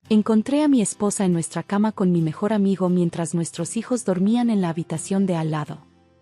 Encontré a mi esposa en nuestra cama con mi mejor amigo mientras nuestros hijos dormían en la habitación de al lado.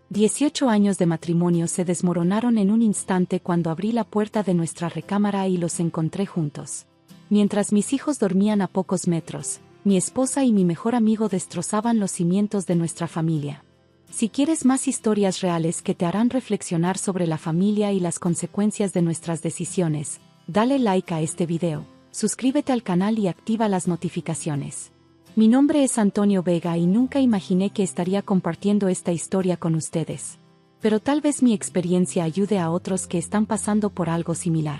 18 años de matrimonio se desmoronaron en un instante cuando abrí la puerta de nuestra recámara y los encontré juntos. Mientras mis hijos dormían a pocos metros, mi esposa y mi mejor amigo destrozaban los cimientos de nuestra familia. Si quieres más historias reales que te harán reflexionar sobre la familia y las consecuencias de nuestras decisiones, dale like a este video, suscríbete al canal y activa las notificaciones. Mi nombre es Antonio Vega y nunca imaginé que estaría compartiendo esta historia con ustedes. Pero tal vez mi experiencia ayude a otros que están pasando por algo similar.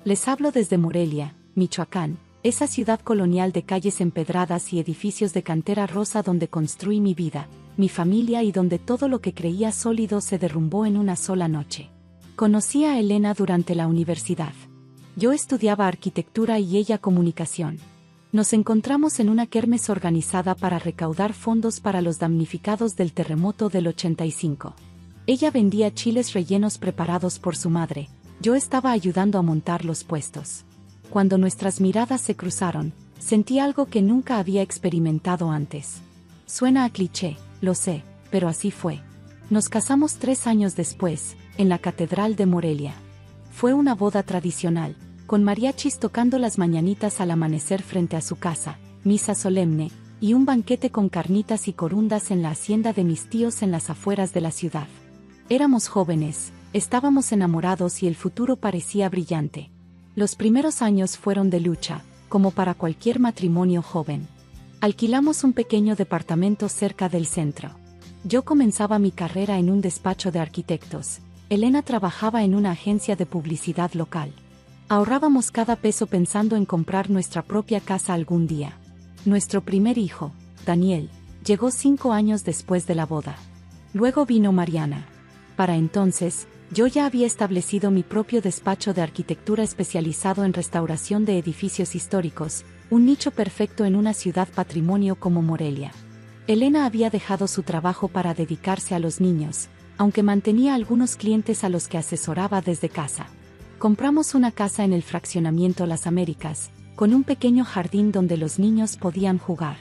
Les hablo desde Morelia, Michoacán, esa ciudad colonial de calles empedradas y edificios de cantera rosa donde construí mi vida, mi familia y donde todo lo que creía sólido se derrumbó en una sola noche. Conocí a Elena durante la universidad. Yo estudiaba arquitectura y ella comunicación. Nos encontramos en una kermés organizada para recaudar fondos para los damnificados del terremoto del 85. Ella vendía chiles rellenos preparados por su madre, yo estaba ayudando a montar los puestos. Cuando nuestras miradas se cruzaron, sentí algo que nunca había experimentado antes. Suena a cliché, lo sé, pero así fue. Nos casamos 3 años después, en la Catedral de Morelia. Fue una boda tradicional, con mariachis tocando las mañanitas al amanecer frente a su casa, misa solemne, y un banquete con carnitas y corundas en la hacienda de mis tíos en las afueras de la ciudad. Éramos jóvenes, estábamos enamorados y el futuro parecía brillante. Los primeros años fueron de lucha, como para cualquier matrimonio joven. Alquilamos un pequeño departamento cerca del centro. Yo comenzaba mi carrera en un despacho de arquitectos. Elena trabajaba en una agencia de publicidad local. Ahorrábamos cada peso pensando en comprar nuestra propia casa algún día. Nuestro primer hijo, Daniel, llegó 5 años después de la boda. Luego vino Mariana. Para entonces, yo ya había establecido mi propio despacho de arquitectura especializado en restauración de edificios históricos, un nicho perfecto en una ciudad patrimonio como Morelia. Elena había dejado su trabajo para dedicarse a los niños, aunque mantenía algunos clientes a los que asesoraba desde casa. Compramos una casa en el fraccionamiento Las Américas, con un pequeño jardín donde los niños podían jugar.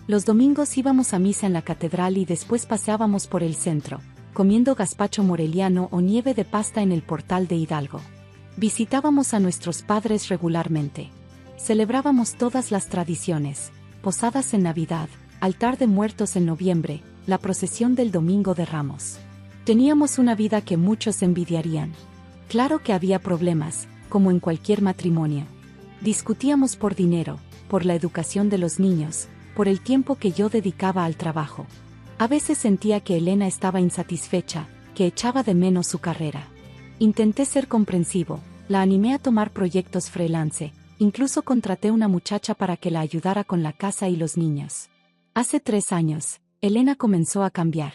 Los domingos íbamos a misa en la catedral y después paseábamos por el centro, comiendo gazpacho moreliano o nieve de pasta en el Portal de Hidalgo. Visitábamos a nuestros padres regularmente. Celebrábamos todas las tradiciones, posadas en Navidad, altar de muertos en noviembre, la procesión del Domingo de Ramos. Teníamos una vida que muchos envidiarían. Claro que había problemas, como en cualquier matrimonio. Discutíamos por dinero, por la educación de los niños, por el tiempo que yo dedicaba al trabajo. A veces sentía que Elena estaba insatisfecha, que echaba de menos su carrera. Intenté ser comprensivo, la animé a tomar proyectos freelance, incluso contraté una muchacha para que la ayudara con la casa y los niños. Hace 3 años, Elena comenzó a cambiar.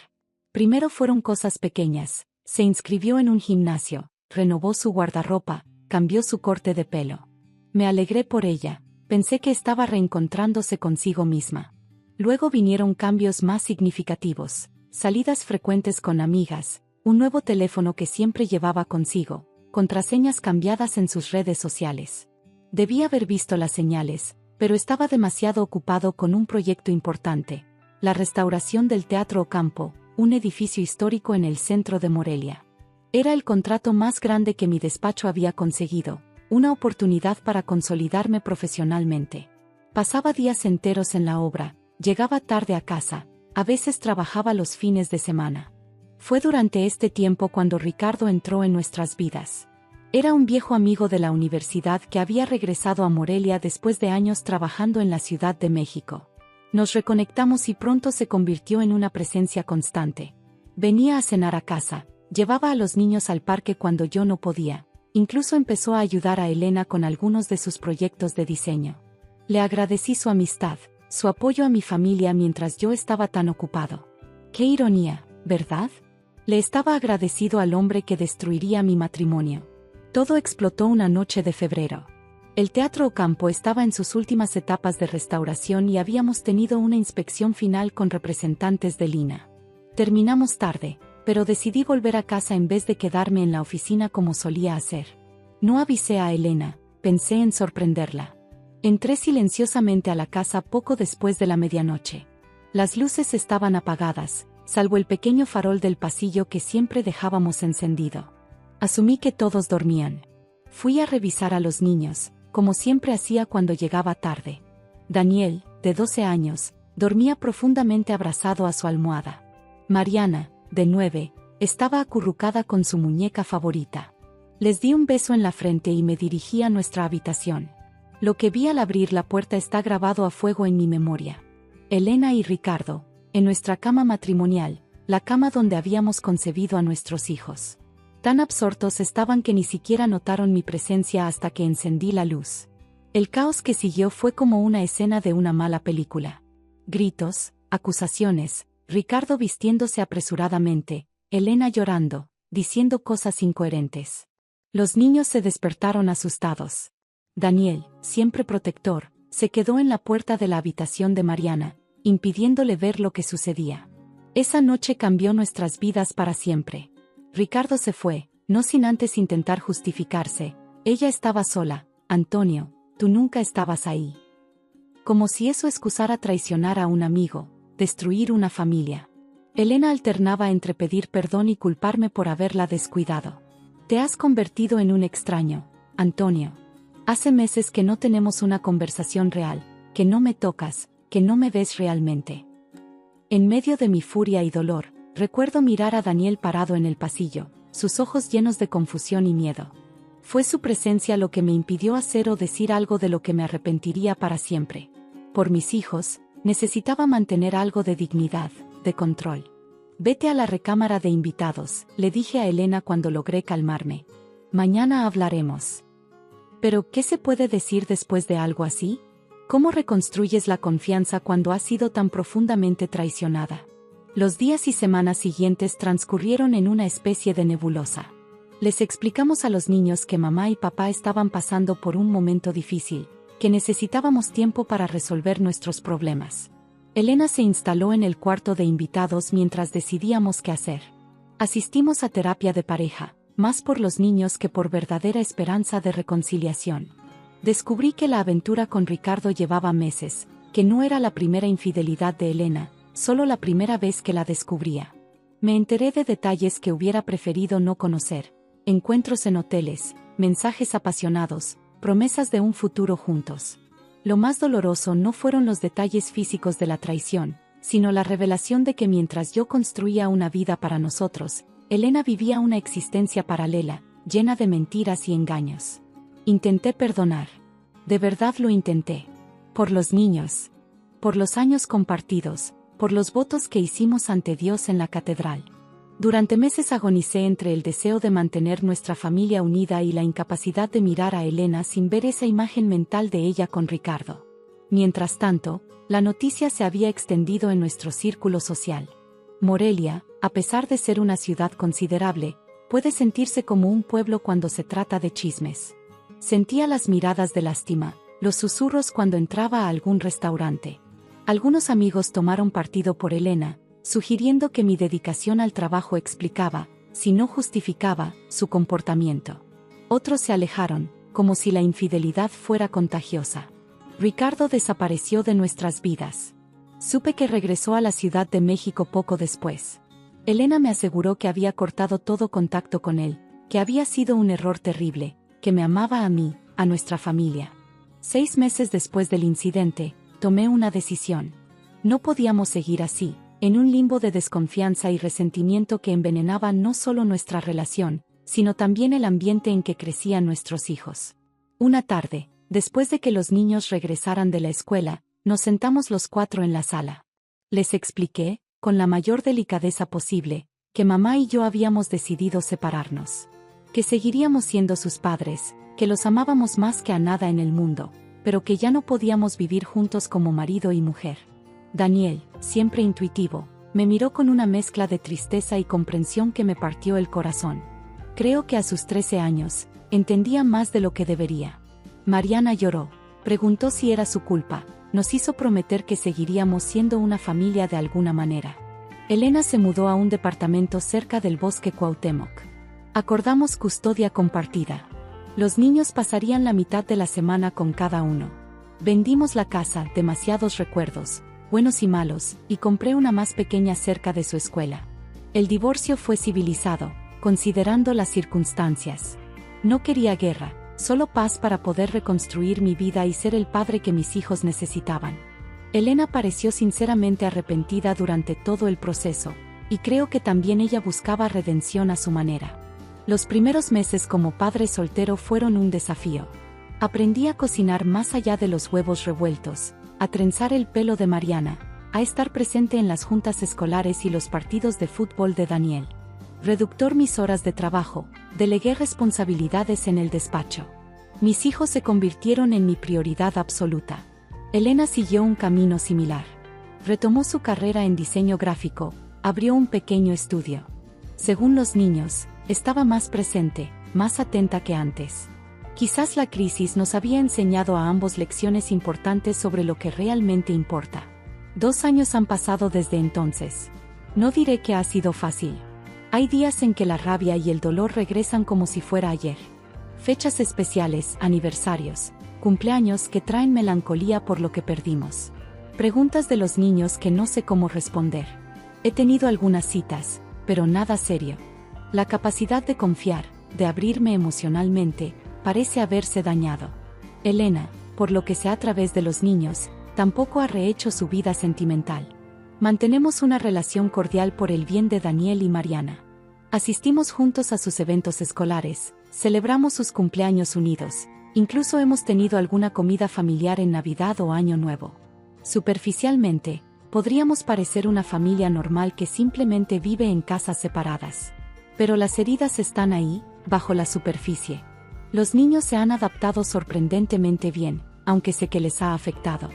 Primero fueron cosas pequeñas, se inscribió en un gimnasio, renovó su guardarropa, cambió su corte de pelo. Me alegré por ella, pensé que estaba reencontrándose consigo misma. Luego vinieron cambios más significativos, salidas frecuentes con amigas, un nuevo teléfono que siempre llevaba consigo, contraseñas cambiadas en sus redes sociales. Debí haber visto las señales, pero estaba demasiado ocupado con un proyecto importante, la restauración del Teatro Ocampo, un edificio histórico en el centro de Morelia. Era el contrato más grande que mi despacho había conseguido, una oportunidad para consolidarme profesionalmente. Pasaba días enteros en la obra, llegaba tarde a casa, a veces trabajaba los fines de semana. Fue durante este tiempo cuando Ricardo entró en nuestras vidas. Era un viejo amigo de la universidad que había regresado a Morelia después de años trabajando en la Ciudad de México. Nos reconectamos y pronto se convirtió en una presencia constante. Venía a cenar a casa, llevaba a los niños al parque cuando yo no podía, incluso empezó a ayudar a Elena con algunos de sus proyectos de diseño. Le agradecí su amistad, su apoyo a mi familia mientras yo estaba tan ocupado. Qué ironía, ¿verdad? Le estaba agradecido al hombre que destruiría mi matrimonio. Todo explotó una noche de febrero. El Teatro Ocampo estaba en sus últimas etapas de restauración y habíamos tenido una inspección final con representantes de Lina. Terminamos tarde, pero decidí volver a casa en vez de quedarme en la oficina como solía hacer. No avisé a Elena, pensé en sorprenderla. Entré silenciosamente a la casa poco después de la medianoche. Las luces estaban apagadas, salvo el pequeño farol del pasillo que siempre dejábamos encendido. Asumí que todos dormían. Fui a revisar a los niños, como siempre hacía cuando llegaba tarde. Daniel, de 12 años, dormía profundamente abrazado a su almohada. Mariana, de 9, estaba acurrucada con su muñeca favorita. Les di un beso en la frente y me dirigí a nuestra habitación. Lo que vi al abrir la puerta está grabado a fuego en mi memoria. Elena y Ricardo, en nuestra cama matrimonial, la cama donde habíamos concebido a nuestros hijos. Tan absortos estaban que ni siquiera notaron mi presencia hasta que encendí la luz. El caos que siguió fue como una escena de una mala película. Gritos, acusaciones, Ricardo vistiéndose apresuradamente, Elena llorando, diciendo cosas incoherentes. Los niños se despertaron asustados. Daniel, siempre protector, se quedó en la puerta de la habitación de Mariana, impidiéndole ver lo que sucedía. Esa noche cambió nuestras vidas para siempre. Ricardo se fue, no sin antes intentar justificarse. Ella estaba sola, Antonio, tú nunca estabas ahí. Como si eso excusara traicionar a un amigo, destruir una familia. Elena alternaba entre pedir perdón y culparme por haberla descuidado. Te has convertido en un extraño, Antonio. Hace meses que no tenemos una conversación real, que no me tocas, que no me ves realmente. En medio de mi furia y dolor, recuerdo mirar a Daniel parado en el pasillo, sus ojos llenos de confusión y miedo. Fue su presencia lo que me impidió hacer o decir algo de lo que me arrepentiría para siempre. Por mis hijos, necesitaba mantener algo de dignidad, de control. Vete a la recámara de invitados, le dije a Elena cuando logré calmarme. Mañana hablaremos. Pero, ¿qué se puede decir después de algo así? ¿Cómo reconstruyes la confianza cuando has sido tan profundamente traicionada? Los días y semanas siguientes transcurrieron en una especie de nebulosa. Les explicamos a los niños que mamá y papá estaban pasando por un momento difícil, que necesitábamos tiempo para resolver nuestros problemas. Elena se instaló en el cuarto de invitados mientras decidíamos qué hacer. Asistimos a terapia de pareja, más por los niños que por verdadera esperanza de reconciliación. Descubrí que la aventura con Ricardo llevaba meses, que no era la primera infidelidad de Elena, solo la primera vez que la descubría. Me enteré de detalles que hubiera preferido no conocer: encuentros en hoteles, mensajes apasionados, promesas de un futuro juntos. Lo más doloroso no fueron los detalles físicos de la traición, sino la revelación de que mientras yo construía una vida para nosotros, Elena vivía una existencia paralela, llena de mentiras y engaños. Intenté perdonar. De verdad lo intenté. Por los niños. Por los años compartidos, por los votos que hicimos ante Dios en la catedral. Durante meses agonicé entre el deseo de mantener nuestra familia unida y la incapacidad de mirar a Elena sin ver esa imagen mental de ella con Ricardo. Mientras tanto, la noticia se había extendido en nuestro círculo social. Morelia, a pesar de ser una ciudad considerable, puede sentirse como un pueblo cuando se trata de chismes. Sentía las miradas de lástima, los susurros cuando entraba a algún restaurante. Algunos amigos tomaron partido por Elena, sugiriendo que mi dedicación al trabajo explicaba, si no justificaba, su comportamiento. Otros se alejaron, como si la infidelidad fuera contagiosa. Ricardo desapareció de nuestras vidas. Supe que regresó a la Ciudad de México poco después. Elena me aseguró que había cortado todo contacto con él, que había sido un error terrible, que me amaba a mí, a nuestra familia. 6 meses después del incidente, tomé una decisión. No podíamos seguir así, en un limbo de desconfianza y resentimiento que envenenaba no solo nuestra relación, sino también el ambiente en que crecían nuestros hijos. Una tarde, después de que los niños regresaran de la escuela, nos sentamos los 4 en la sala. Les expliqué, con la mayor delicadeza posible, que mamá y yo habíamos decidido separarnos. Que seguiríamos siendo sus padres, que los amábamos más que a nada en el mundo, pero que ya no podíamos vivir juntos como marido y mujer. Daniel, siempre intuitivo, me miró con una mezcla de tristeza y comprensión que me partió el corazón. Creo que a sus 13 años, entendía más de lo que debería. Mariana lloró, preguntó si era su culpa, nos hizo prometer que seguiríamos siendo una familia de alguna manera. Elena se mudó a un departamento cerca del Bosque Cuauhtémoc. Acordamos custodia compartida. Los niños pasarían la mitad de la semana con cada uno. Vendimos la casa, demasiados recuerdos, buenos y malos, y compré una más pequeña cerca de su escuela. El divorcio fue civilizado, considerando las circunstancias. No quería guerra, solo paz para poder reconstruir mi vida y ser el padre que mis hijos necesitaban. Elena pareció sinceramente arrepentida durante todo el proceso, y creo que también ella buscaba redención a su manera. Los primeros meses como padre soltero fueron un desafío. Aprendí a cocinar más allá de los huevos revueltos, a trenzar el pelo de Mariana, a estar presente en las juntas escolares y los partidos de fútbol de Daniel. Reductor mis horas de trabajo, delegué responsabilidades en el despacho. Mis hijos se convirtieron en mi prioridad absoluta. Elena siguió un camino similar. Retomó su carrera en diseño gráfico, abrió un pequeño estudio. Según los niños, estaba más presente, más atenta que antes. Quizás la crisis nos había enseñado a ambos lecciones importantes sobre lo que realmente importa. 2 años han pasado desde entonces. No diré que ha sido fácil. Hay días en que la rabia y el dolor regresan como si fuera ayer. Fechas especiales, aniversarios, cumpleaños que traen melancolía por lo que perdimos. Preguntas de los niños que no sé cómo responder. He tenido algunas citas, pero nada serio. La capacidad de confiar, de abrirme emocionalmente, parece haberse dañado. Elena, por lo que sé a través de los niños, tampoco ha rehecho su vida sentimental. Mantenemos una relación cordial por el bien de Daniel y Mariana. Asistimos juntos a sus eventos escolares, celebramos sus cumpleaños unidos, incluso hemos tenido alguna comida familiar en Navidad o Año Nuevo. Superficialmente, podríamos parecer una familia normal que simplemente vive en casas separadas. Pero las heridas están ahí, bajo la superficie. Los niños se han adaptado sorprendentemente bien, aunque sé que les ha afectado.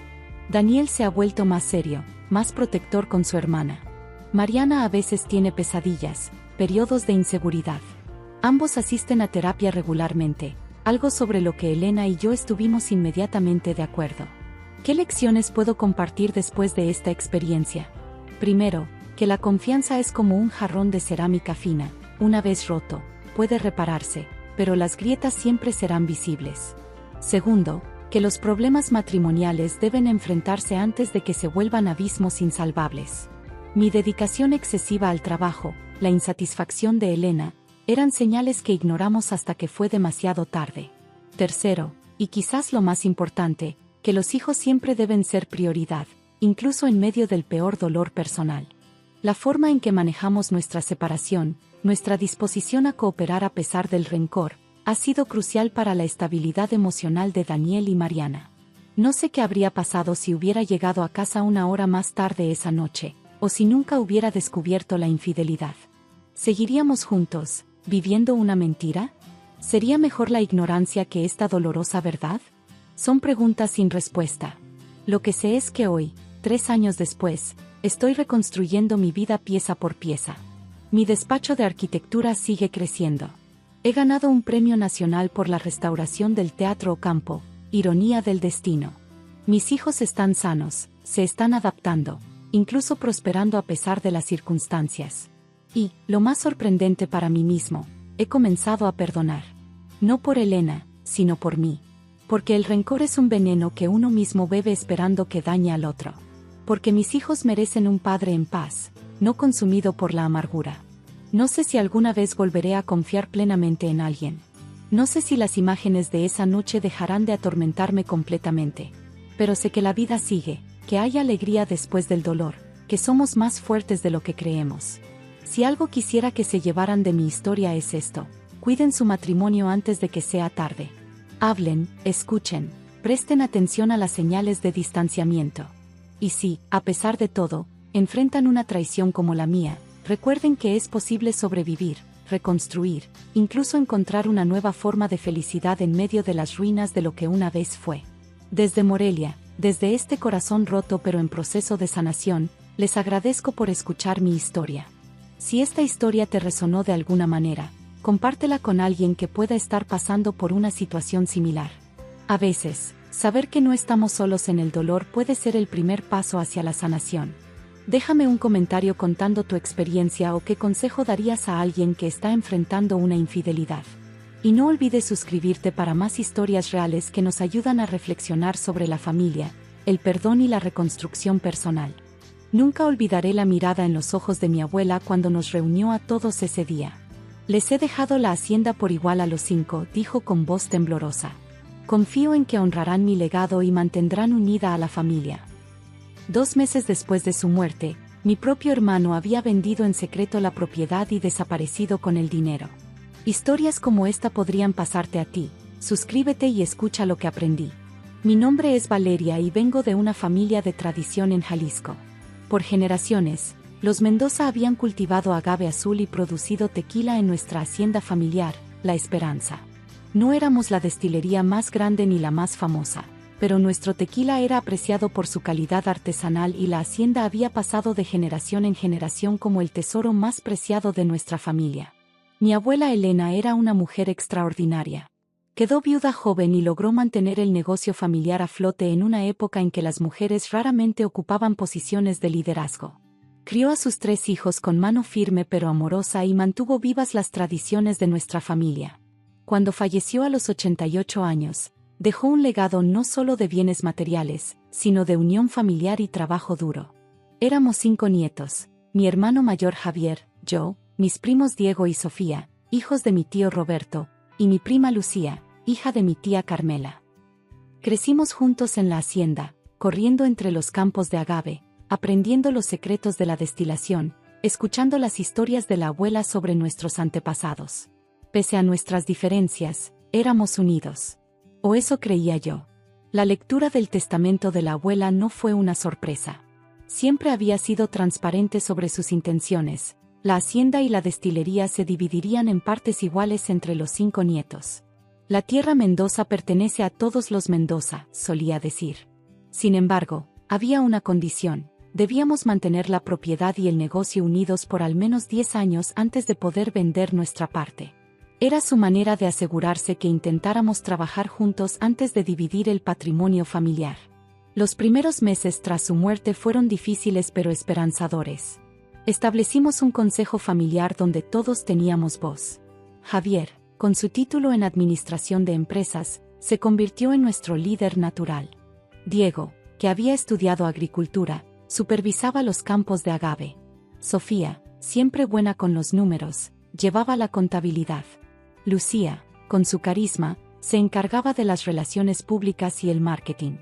Daniel se ha vuelto más serio, más protector con su hermana. Mariana a veces tiene pesadillas, periodos de inseguridad. Ambos asisten a terapia regularmente, algo sobre lo que Elena y yo estuvimos inmediatamente de acuerdo. ¿Qué lecciones puedo compartir después de esta experiencia? Primero, que la confianza es como un jarrón de cerámica fina, una vez roto, puede repararse, pero las grietas siempre serán visibles. Segundo, que los problemas matrimoniales deben enfrentarse antes de que se vuelvan abismos insalvables. Mi dedicación excesiva al trabajo, la insatisfacción de Elena, eran señales que ignoramos hasta que fue demasiado tarde. Tercero, y quizás lo más importante, que los hijos siempre deben ser prioridad, incluso en medio del peor dolor personal. La forma en que manejamos nuestra separación, nuestra disposición a cooperar a pesar del rencor, ha sido crucial para la estabilidad emocional de Daniel y Mariana. No sé qué habría pasado si hubiera llegado a casa una hora más tarde esa noche, o si nunca hubiera descubierto la infidelidad. ¿Seguiríamos juntos, viviendo una mentira? ¿Sería mejor la ignorancia que esta dolorosa verdad? Son preguntas sin respuesta. Lo que sé es que hoy, 3 años después, estoy reconstruyendo mi vida pieza por pieza. Mi despacho de arquitectura sigue creciendo. He ganado un premio nacional por la restauración del Teatro Ocampo, ironía del destino. Mis hijos están sanos, se están adaptando, incluso prosperando a pesar de las circunstancias. Y, lo más sorprendente para mí mismo, he comenzado a perdonar. No por Elena, sino por mí. Porque el rencor es un veneno que uno mismo bebe esperando que dañe al otro. Porque mis hijos merecen un padre en paz, no consumido por la amargura. No sé si alguna vez volveré a confiar plenamente en alguien. No sé si las imágenes de esa noche dejarán de atormentarme completamente. Pero sé que la vida sigue, que hay alegría después del dolor, que somos más fuertes de lo que creemos. Si algo quisiera que se llevaran de mi historia es esto: cuiden su matrimonio antes de que sea tarde. Hablen, escuchen, presten atención a las señales de distanciamiento. Y si, a pesar de todo, enfrentan una traición como la mía, recuerden que es posible sobrevivir, reconstruir, incluso encontrar una nueva forma de felicidad en medio de las ruinas de lo que una vez fue. Desde Morelia, desde este corazón roto pero en proceso de sanación, les agradezco por escuchar mi historia. Si esta historia te resonó de alguna manera, compártela con alguien que pueda estar pasando por una situación similar. A veces, saber que no estamos solos en el dolor puede ser el primer paso hacia la sanación. Déjame un comentario contando tu experiencia o qué consejo darías a alguien que está enfrentando una infidelidad. Y no olvides suscribirte para más historias reales que nos ayudan a reflexionar sobre la familia, el perdón y la reconstrucción personal. Nunca olvidaré la mirada en los ojos de mi abuela cuando nos reunió a todos ese día. Les he dejado la hacienda por igual a los 5, dijo con voz temblorosa. Confío en que honrarán mi legado y mantendrán unida a la familia. 2 meses después de su muerte, mi propio hermano había vendido en secreto la propiedad y desaparecido con el dinero. Historias como esta podrían pasarte a ti. Suscríbete y escucha lo que aprendí. Mi nombre es Valeria y vengo de una familia de tradición en Jalisco. Por generaciones, los Mendoza habían cultivado agave azul y producido tequila en nuestra hacienda familiar, La Esperanza. No éramos la destilería más grande ni la más famosa, pero nuestro tequila era apreciado por su calidad artesanal y la hacienda había pasado de generación en generación como el tesoro más preciado de nuestra familia. Mi abuela Elena era una mujer extraordinaria. Quedó viuda joven y logró mantener el negocio familiar a flote en una época en que las mujeres raramente ocupaban posiciones de liderazgo. Crió a sus 3 hijos con mano firme pero amorosa y mantuvo vivas las tradiciones de nuestra familia. Cuando falleció a los 88 años, dejó un legado no solo de bienes materiales, sino de unión familiar y trabajo duro. Éramos 5 nietos, mi hermano mayor Javier, yo, mis primos Diego y Sofía, hijos de mi tío Roberto, y mi prima Lucía, hija de mi tía Carmela. Crecimos juntos en la hacienda, corriendo entre los campos de agave, aprendiendo los secretos de la destilación, escuchando las historias de la abuela sobre nuestros antepasados. Pese a nuestras diferencias, éramos unidos. O eso creía yo. La lectura del testamento de la abuela no fue una sorpresa. Siempre había sido transparente sobre sus intenciones. La hacienda y la destilería se dividirían en partes iguales entre los 5 nietos. La tierra Mendoza pertenece a todos los Mendoza, solía decir. Sin embargo, había una condición: debíamos mantener la propiedad y el negocio unidos por al menos 10 años antes de poder vender nuestra parte. Era su manera de asegurarse que intentáramos trabajar juntos antes de dividir el patrimonio familiar. Los primeros meses tras su muerte fueron difíciles pero esperanzadores. Establecimos un consejo familiar donde todos teníamos voz. Javier, con su título en Administración de Empresas, se convirtió en nuestro líder natural. Diego, que había estudiado agricultura, supervisaba los campos de agave. Sofía, siempre buena con los números, llevaba la contabilidad. Lucía, con su carisma, se encargaba de las relaciones públicas y el marketing.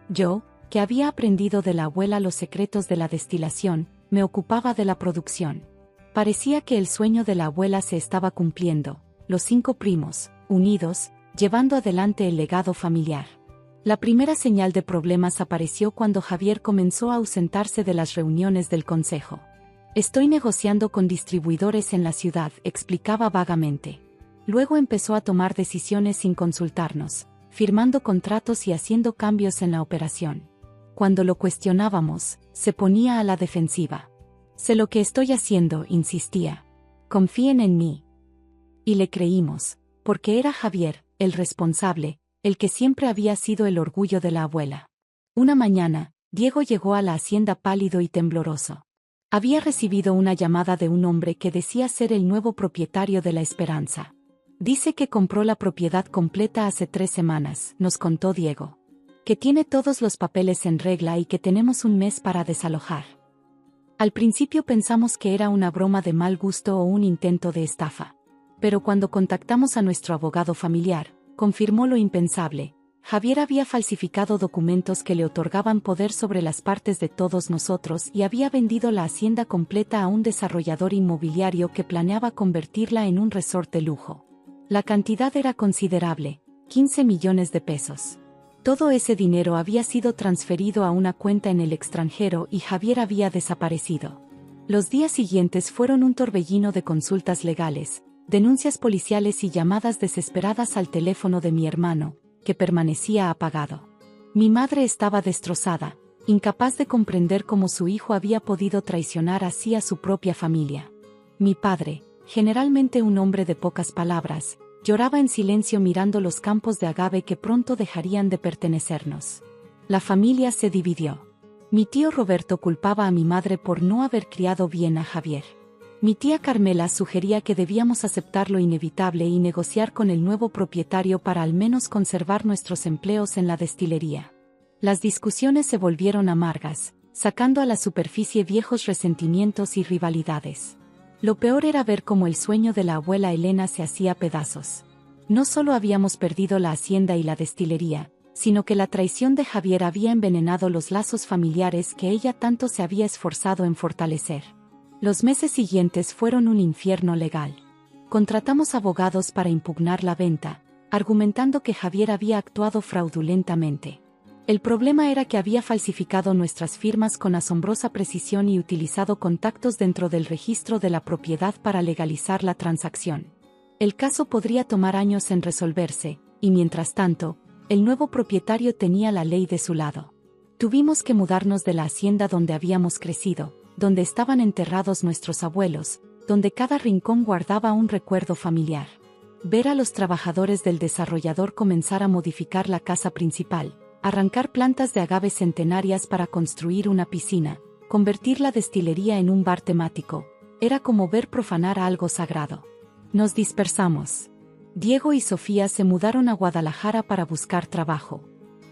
Yo, que había aprendido de la abuela los secretos de la destilación, me ocupaba de la producción. Parecía que el sueño de la abuela se estaba cumpliendo, los 5 primos, unidos, llevando adelante el legado familiar. La primera señal de problemas apareció cuando Javier comenzó a ausentarse de las reuniones del consejo. Estoy negociando con distribuidores en la ciudad, explicaba vagamente. Luego empezó a tomar decisiones sin consultarnos, firmando contratos y haciendo cambios en la operación. Cuando lo cuestionábamos, se ponía a la defensiva. Sé lo que estoy haciendo, insistía. Confíen en mí. Y le creímos, porque era Javier, el responsable, el que siempre había sido el orgullo de la abuela. Una mañana, Diego llegó a la hacienda pálido y tembloroso. Había recibido una llamada de un hombre que decía ser el nuevo propietario de La Esperanza. Dice que compró la propiedad completa hace 3 semanas, nos contó Diego. Que tiene todos los papeles en regla y que tenemos un mes para desalojar. Al principio pensamos que era una broma de mal gusto o un intento de estafa. Pero cuando contactamos a nuestro abogado familiar, confirmó lo impensable. Javier había falsificado documentos que le otorgaban poder sobre las partes de todos nosotros y había vendido la hacienda completa a un desarrollador inmobiliario que planeaba convertirla en un resort de lujo. La cantidad era considerable, 15 millones de pesos. Todo ese dinero había sido transferido a una cuenta en el extranjero y Javier había desaparecido. Los días siguientes fueron un torbellino de consultas legales, denuncias policiales y llamadas desesperadas al teléfono de mi hermano, que permanecía apagado. Mi madre estaba destrozada, incapaz de comprender cómo su hijo había podido traicionar así a su propia familia. Mi padre, generalmente un hombre de pocas palabras, lloraba en silencio mirando los campos de agave que pronto dejarían de pertenecernos. La familia se dividió. Mi tío Roberto culpaba a mi madre por no haber criado bien a Javier. Mi tía Carmela sugería que debíamos aceptar lo inevitable y negociar con el nuevo propietario para al menos conservar nuestros empleos en la destilería. Las discusiones se volvieron amargas, sacando a la superficie viejos resentimientos y rivalidades. Lo peor era ver cómo el sueño de la abuela Elena se hacía pedazos. No solo habíamos perdido la hacienda y la destilería, sino que la traición de Javier había envenenado los lazos familiares que ella tanto se había esforzado en fortalecer. Los meses siguientes fueron un infierno legal. Contratamos abogados para impugnar la venta, argumentando que Javier había actuado fraudulentamente. El problema era que había falsificado nuestras firmas con asombrosa precisión y utilizado contactos dentro del registro de la propiedad para legalizar la transacción. El caso podría tomar años en resolverse, y mientras tanto, el nuevo propietario tenía la ley de su lado. Tuvimos que mudarnos de la hacienda donde habíamos crecido, donde estaban enterrados nuestros abuelos, donde cada rincón guardaba un recuerdo familiar. Ver a los trabajadores del desarrollador comenzar a modificar la casa principal, arrancar plantas de agaves centenarias para construir una piscina, convertir la destilería en un bar temático, era como ver profanar algo sagrado. Nos dispersamos. Diego y Sofía se mudaron a Guadalajara para buscar trabajo.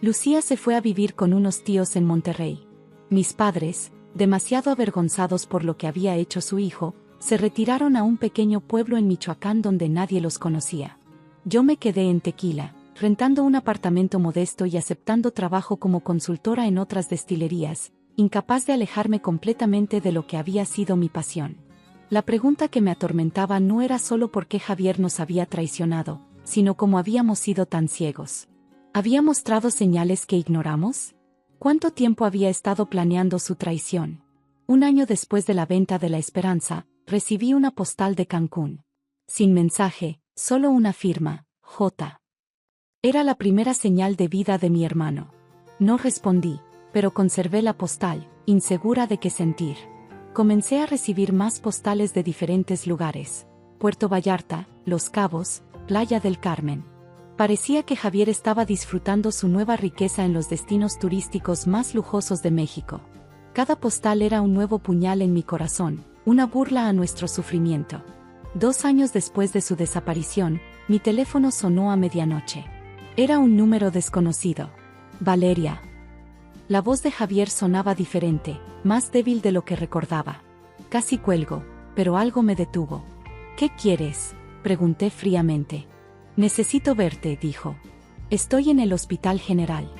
Lucía se fue a vivir con unos tíos en Monterrey. Mis padres, demasiado avergonzados por lo que había hecho su hijo, se retiraron a un pequeño pueblo en Michoacán donde nadie los conocía. Yo me quedé en Tequila, rentando un apartamento modesto y aceptando trabajo como consultora en otras destilerías, incapaz de alejarme completamente de lo que había sido mi pasión. La pregunta que me atormentaba no era solo por qué Javier nos había traicionado, sino cómo habíamos sido tan ciegos. ¿Había mostrado señales que ignoramos? ¿Cuánto tiempo había estado planeando su traición? Un año después de la venta de La Esperanza, recibí una postal de Cancún. Sin mensaje, solo una firma, J. Era la primera señal de vida de mi hermano. No respondí, pero conservé la postal, insegura de qué sentir. Comencé a recibir más postales de diferentes lugares: Puerto Vallarta, Los Cabos, Playa del Carmen. Parecía que Javier estaba disfrutando su nueva riqueza en los destinos turísticos más lujosos de México. Cada postal era un nuevo puñal en mi corazón, una burla a nuestro sufrimiento. 2 años después de su desaparición, mi teléfono sonó a medianoche. Era un número desconocido. Valeria. La voz de Javier sonaba diferente, más débil de lo que recordaba. Casi cuelgo, pero algo me detuvo. ¿Qué quieres?, pregunté fríamente. Necesito verte, dijo. Estoy en el Hospital General.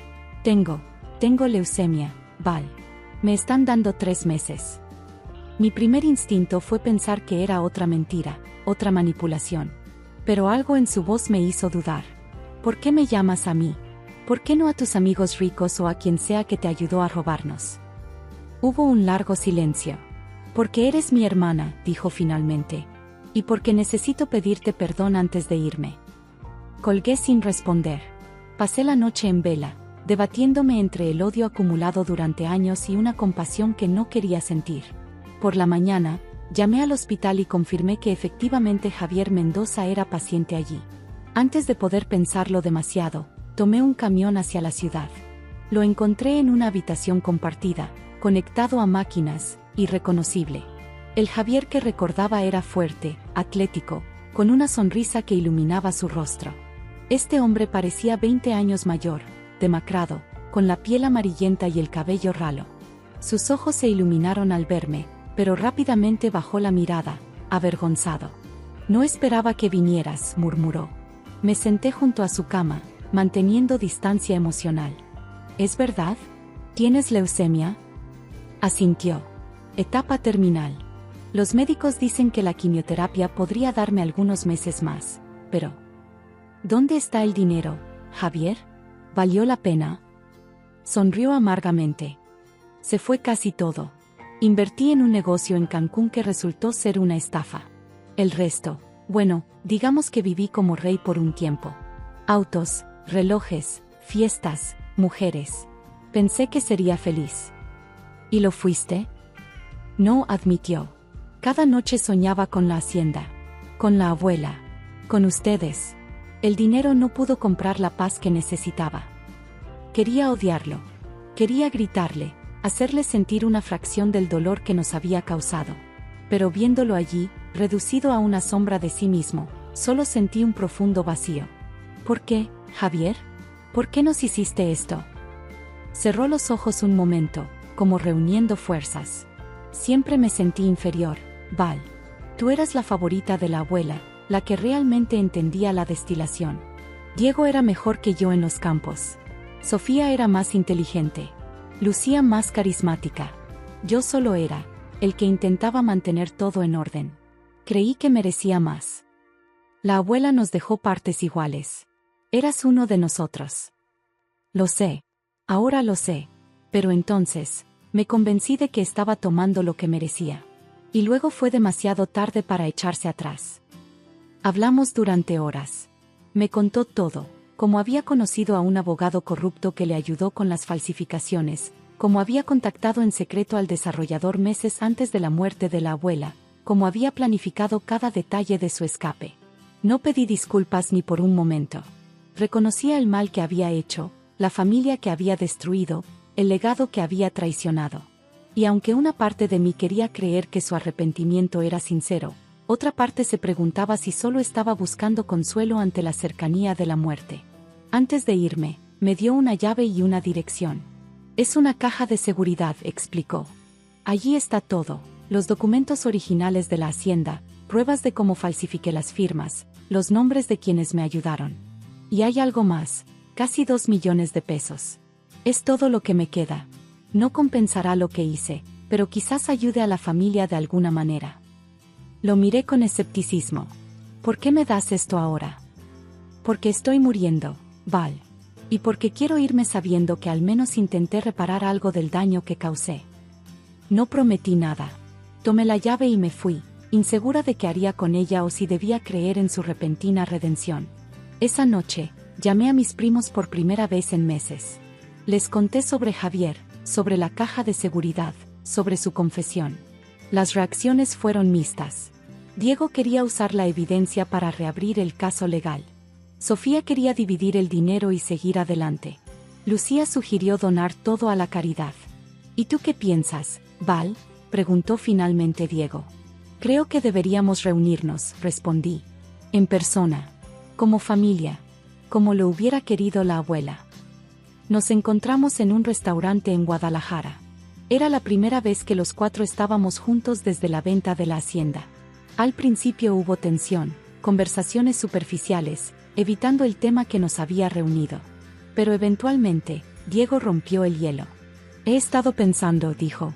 Tengo leucemia, Val. Me están dando 3 meses. Mi primer instinto fue pensar que era otra mentira, otra manipulación. Pero algo en su voz me hizo dudar. ¿Por qué me llamas a mí? ¿Por qué no a tus amigos ricos o a quien sea que te ayudó a robarnos? Hubo un largo silencio. Porque eres mi hermana, dijo finalmente. Y porque necesito pedirte perdón antes de irme. Colgué sin responder. Pasé la noche en vela, debatiéndome entre el odio acumulado durante años y una compasión que no quería sentir. Por la mañana, llamé al hospital y confirmé que efectivamente Javier Mendoza era paciente allí. Antes de poder pensarlo demasiado, tomé un camión hacia la ciudad. Lo encontré en una habitación compartida, conectado a máquinas, irreconocible. El Javier que recordaba era fuerte, atlético, con una sonrisa que iluminaba su rostro. Este hombre parecía 20 años mayor, demacrado, con la piel amarillenta y el cabello ralo. Sus ojos se iluminaron al verme, pero rápidamente bajó la mirada, avergonzado. No esperaba que vinieras, murmuró. Me senté junto a su cama, manteniendo distancia emocional. ¿Es verdad? ¿Tienes leucemia? Asintió. Etapa terminal. Los médicos dicen que la quimioterapia podría darme algunos meses más, pero... ¿Dónde está el dinero, Javier? ¿Valió la pena? Sonrió amargamente. Se fue casi todo. Invertí en un negocio en Cancún que resultó ser una estafa. El resto, bueno, digamos que viví como rey por un tiempo. Autos, relojes, fiestas, mujeres. Pensé que sería feliz. ¿Y lo fuiste? No, admitió. Cada noche soñaba con la hacienda, con la abuela, con ustedes. El dinero no pudo comprar la paz que necesitaba. Quería odiarlo. Quería gritarle, hacerle sentir una fracción del dolor que nos había causado. Pero viéndolo allí, reducido a una sombra de sí mismo, solo sentí un profundo vacío. ¿Por qué, Javier? ¿Por qué nos hiciste esto? Cerró los ojos un momento, como reuniendo fuerzas. Siempre me sentí inferior, Val. Tú eras la favorita de la abuela, la que realmente entendía la destilación. Diego era mejor que yo en los campos. Sofía era más inteligente. Lucía más carismática. Yo solo era el que intentaba mantener todo en orden. Creí que merecía más. La abuela nos dejó partes iguales. Eras uno de nosotros. Lo sé. Ahora lo sé. Pero entonces, me convencí de que estaba tomando lo que merecía. Y luego fue demasiado tarde para echarse atrás. Hablamos durante horas. Me contó todo, cómo había conocido a un abogado corrupto que le ayudó con las falsificaciones, cómo había contactado en secreto al desarrollador meses antes de la muerte de la abuela, cómo había planificado cada detalle de su escape. No pedí disculpas ni por un momento. Reconocía el mal que había hecho, la familia que había destruido, el legado que había traicionado. Y aunque una parte de mí quería creer que su arrepentimiento era sincero, otra parte se preguntaba si solo estaba buscando consuelo ante la cercanía de la muerte. Antes de irme, me dio una llave y una dirección. Es una caja de seguridad, explicó. Allí está todo, los documentos originales de la hacienda, pruebas de cómo falsifiqué las firmas, los nombres de quienes me ayudaron. Y hay algo más, casi 2 millones de pesos. Es todo lo que me queda. No compensará lo que hice, pero quizás ayude a la familia de alguna manera. Lo miré con escepticismo. ¿Por qué me das esto ahora? Porque estoy muriendo, Val. Y porque quiero irme sabiendo que al menos intenté reparar algo del daño que causé. No prometí nada. Tomé la llave y me fui, insegura de qué haría con ella o si debía creer en su repentina redención. Esa noche, llamé a mis primos por primera vez en meses. Les conté sobre Javier, sobre la caja de seguridad, sobre su confesión. Las reacciones fueron mixtas. Diego quería usar la evidencia para reabrir el caso legal. Sofía quería dividir el dinero y seguir adelante. Lucía sugirió donar todo a la caridad. ¿Y tú qué piensas, Val?, preguntó finalmente Diego. Creo que deberíamos reunirnos, respondí. En persona. Como familia. Como lo hubiera querido la abuela. Nos encontramos en un restaurante en Guadalajara. Era la primera vez que los 4 estábamos juntos desde la venta de la hacienda. Al principio hubo tensión, conversaciones superficiales, evitando el tema que nos había reunido. Pero eventualmente, Diego rompió el hielo. He estado pensando, dijo.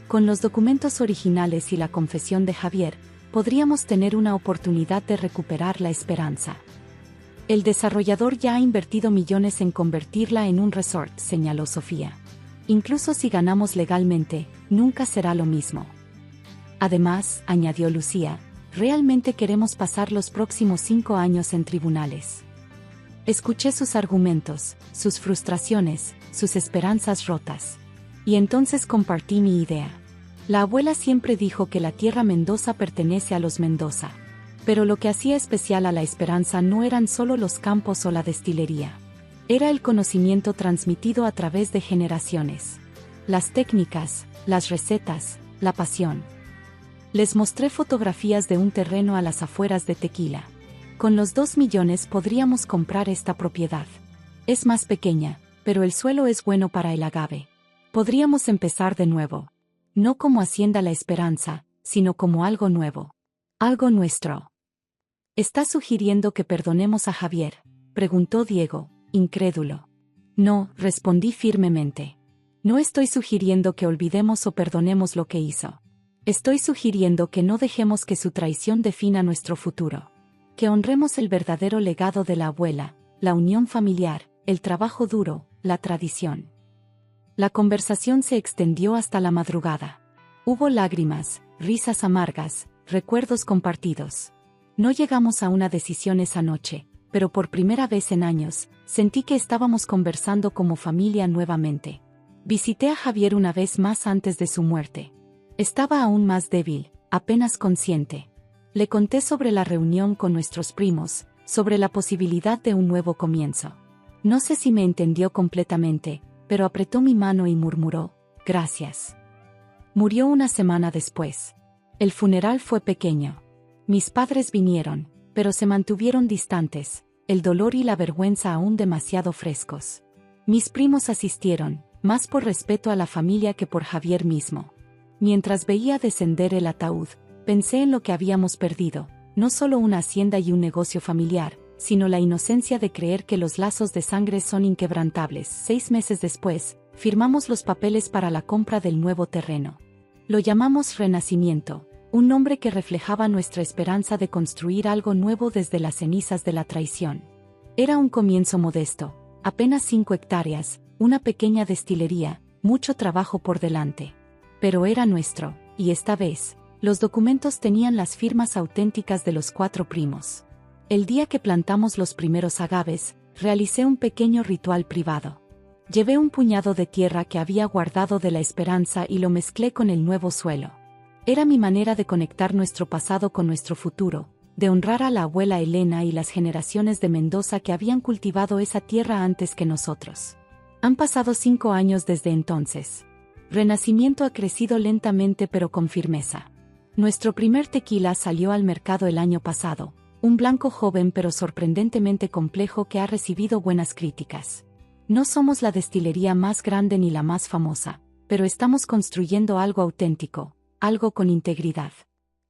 Con los documentos originales y la confesión de Javier, podríamos tener una oportunidad de recuperar la esperanza. El desarrollador ya ha invertido millones en convertirla en un resort, señaló Sofía. Incluso si ganamos legalmente, nunca será lo mismo. Además, añadió Lucía, realmente queremos pasar los próximos 5 años en tribunales. Escuché sus argumentos, sus frustraciones, sus esperanzas rotas. Y entonces compartí mi idea. La abuela siempre dijo que la tierra Mendoza pertenece a los Mendoza. Pero lo que hacía especial a la Esperanza no eran solo los campos o la destilería. Era el conocimiento transmitido a través de generaciones. Las técnicas, las recetas, la pasión. Les mostré fotografías de un terreno a las afueras de Tequila. Con los 2 millones podríamos comprar esta propiedad. Es más pequeña, pero el suelo es bueno para el agave. Podríamos empezar de nuevo. No como Hacienda La Esperanza, sino como algo nuevo. Algo nuestro. ¿Estás sugiriendo que perdonemos a Javier?, preguntó Diego, incrédulo. No, respondí firmemente. No estoy sugiriendo que olvidemos o perdonemos lo que hizo. Estoy sugiriendo que no dejemos que su traición defina nuestro futuro. Que honremos el verdadero legado de la abuela, la unión familiar, el trabajo duro, la tradición. La conversación se extendió hasta la madrugada. Hubo lágrimas, risas amargas, recuerdos compartidos. No llegamos a una decisión esa noche, pero por primera vez en años, sentí que estábamos conversando como familia nuevamente. Visité a Javier una vez más antes de su muerte. Estaba aún más débil, apenas consciente. Le conté sobre la reunión con nuestros primos, sobre la posibilidad de un nuevo comienzo. No sé si me entendió completamente, pero apretó mi mano y murmuró, gracias. Murió una semana después. El funeral fue pequeño. Mis padres vinieron, pero se mantuvieron distantes, el dolor y la vergüenza aún demasiado frescos. Mis primos asistieron, más por respeto a la familia que por Javier mismo. Mientras veía descender el ataúd, pensé en lo que habíamos perdido, no solo una hacienda y un negocio familiar, sino la inocencia de creer que los lazos de sangre son inquebrantables. 6 meses después, firmamos los papeles para la compra del nuevo terreno. Lo llamamos Renacimiento, un nombre que reflejaba nuestra esperanza de construir algo nuevo desde las cenizas de la traición. Era un comienzo modesto, apenas 5 hectáreas, una pequeña destilería, mucho trabajo por delante. Pero era nuestro, y esta vez, los documentos tenían las firmas auténticas de los 4 primos. El día que plantamos los primeros agaves, realicé un pequeño ritual privado. Llevé un puñado de tierra que había guardado de la esperanza y lo mezclé con el nuevo suelo. Era mi manera de conectar nuestro pasado con nuestro futuro, de honrar a la abuela Elena y las generaciones de Mendoza que habían cultivado esa tierra antes que nosotros. Han pasado 5 años desde entonces. Renacimiento ha crecido lentamente pero con firmeza. Nuestro primer tequila salió al mercado el año pasado, un blanco joven pero sorprendentemente complejo que ha recibido buenas críticas. No somos la destilería más grande ni la más famosa, pero estamos construyendo algo auténtico, algo con integridad.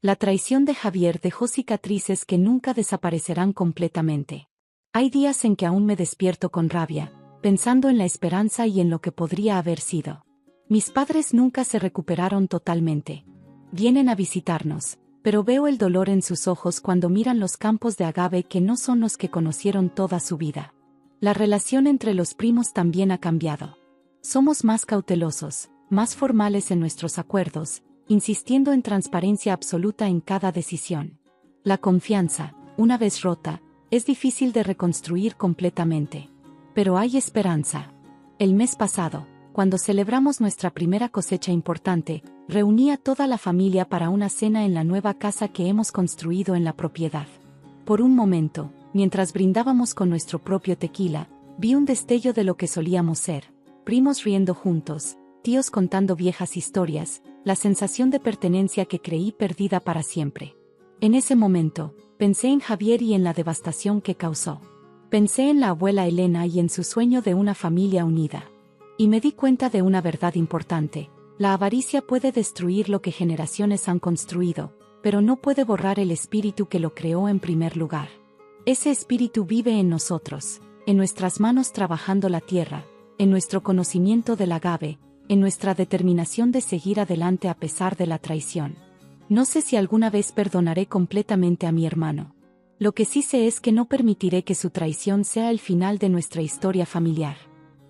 La traición de Javier dejó cicatrices que nunca desaparecerán completamente. Hay días en que aún me despierto con rabia, pensando en la esperanza y en lo que podría haber sido. Mis padres nunca se recuperaron totalmente. Vienen a visitarnos, pero veo el dolor en sus ojos cuando miran los campos de agave que no son los que conocieron toda su vida. La relación entre los primos también ha cambiado. Somos más cautelosos, más formales en nuestros acuerdos, insistiendo en transparencia absoluta en cada decisión. La confianza, una vez rota, es difícil de reconstruir completamente. Pero hay esperanza. El mes pasado, cuando celebramos nuestra primera cosecha importante, reuní a toda la familia para una cena en la nueva casa que hemos construido en la propiedad. Por un momento, mientras brindábamos con nuestro propio tequila, vi un destello de lo que solíamos ser: primos riendo juntos, tíos contando viejas historias, la sensación de pertenencia que creí perdida para siempre. En ese momento, pensé en Javier y en la devastación que causó. Pensé en la abuela Elena y en su sueño de una familia unida. Y me di cuenta de una verdad importante: la avaricia puede destruir lo que generaciones han construido, pero no puede borrar el espíritu que lo creó en primer lugar. Ese espíritu vive en nosotros, en nuestras manos trabajando la tierra, en nuestro conocimiento del agave, en nuestra determinación de seguir adelante a pesar de la traición. No sé si alguna vez perdonaré completamente a mi hermano. Lo que sí sé es que no permitiré que su traición sea el final de nuestra historia familiar.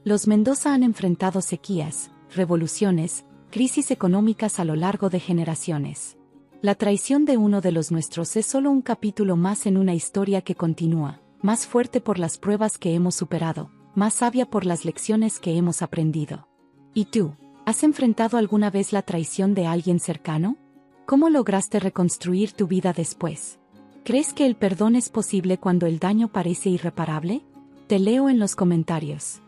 Los Mendoza han enfrentado sequías, revoluciones, crisis económicas a lo largo de generaciones. La traición de uno de los nuestros es solo un capítulo más en una historia que continúa, más fuerte por las pruebas que hemos superado, más sabia por las lecciones que hemos aprendido. ¿Y tú, has enfrentado alguna vez la traición de alguien cercano? ¿Cómo lograste reconstruir tu vida después? ¿Crees que el perdón es posible cuando el daño parece irreparable? Te leo en los comentarios.